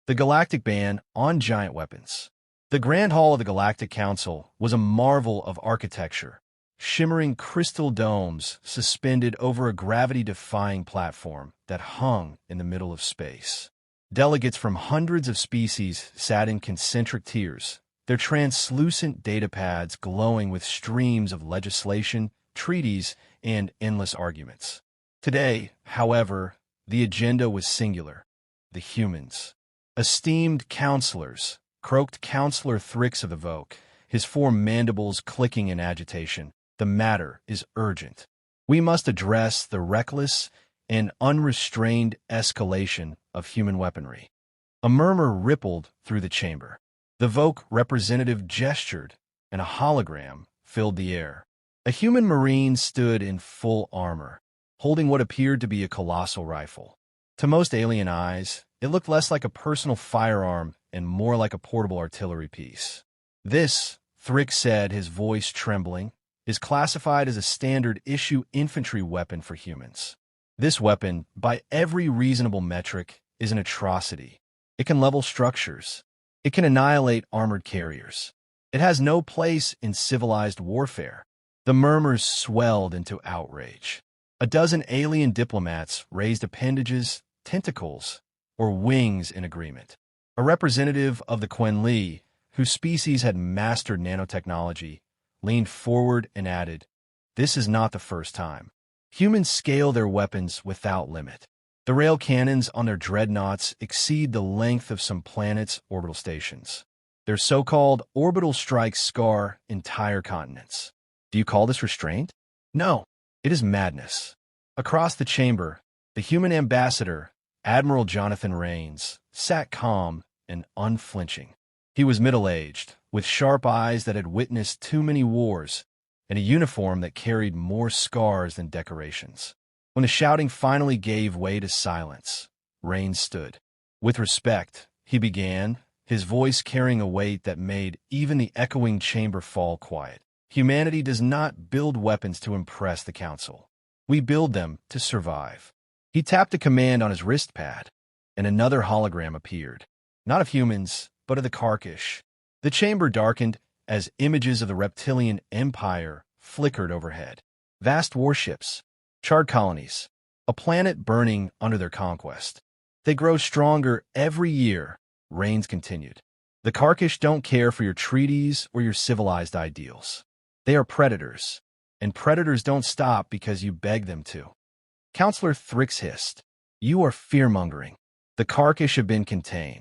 The Galactic Ban on Giant Weapons. The Grand Hall of the Galactic Council was a marvel of architecture, shimmering crystal domes suspended over a gravity-defying platform that hung in the middle of space. Delegates from hundreds of species sat in concentric tiers, their translucent datapads glowing with streams of legislation, treaties, and endless arguments. Today, however, the agenda was singular: the humans. Esteemed counselors, croaked Counselor Thrix of the Voke, his four mandibles clicking in agitation. The matter is urgent. We must address the reckless and unrestrained escalation of human weaponry. A murmur rippled through the chamber. The Voke representative gestured, and a hologram filled the air. A human marine stood in full armor, holding what appeared to be a colossal rifle. To most alien eyes, it looked less like a personal firearm and more like a portable artillery piece. This, Thrix said, his voice trembling, is classified as a standard-issue infantry weapon for humans. This weapon, by every reasonable metric, is an atrocity. It can level structures. It can annihilate armored carriers. It has no place in civilized warfare. The murmurs swelled into outrage. A dozen alien diplomats raised appendages, tentacles, or wings in agreement. A representative of the Quenli, whose species had mastered nanotechnology, leaned forward and added, "This is not the first time. Humans scale their weapons without limit. The rail cannons on their dreadnoughts exceed the length of some planets' orbital stations. Their so-called orbital strikes scar entire continents. Do you call this restraint? No, it is madness." Across the chamber, the human ambassador, Admiral Jonathan Rains, sat calm and unflinching. He was middle-aged, with sharp eyes that had witnessed too many wars, and a uniform that carried more scars than decorations. When the shouting finally gave way to silence, Rains stood. With respect, he began, his voice carrying a weight that made even the echoing chamber fall quiet. Humanity does not build weapons to impress the Council. We build them to survive. He tapped a command on his wrist pad, and another hologram appeared. Not of humans, but of the Karkish. The chamber darkened as images of the reptilian empire flickered overhead. Vast warships, charred colonies, a planet burning under their conquest. They grow stronger every year, Rains continued. The Karkish don't care for your treaties or your civilized ideals. They are predators, and predators don't stop because you beg them to. Counselor Thrix hissed, "You are fear-mongering. The Karkish have been contained.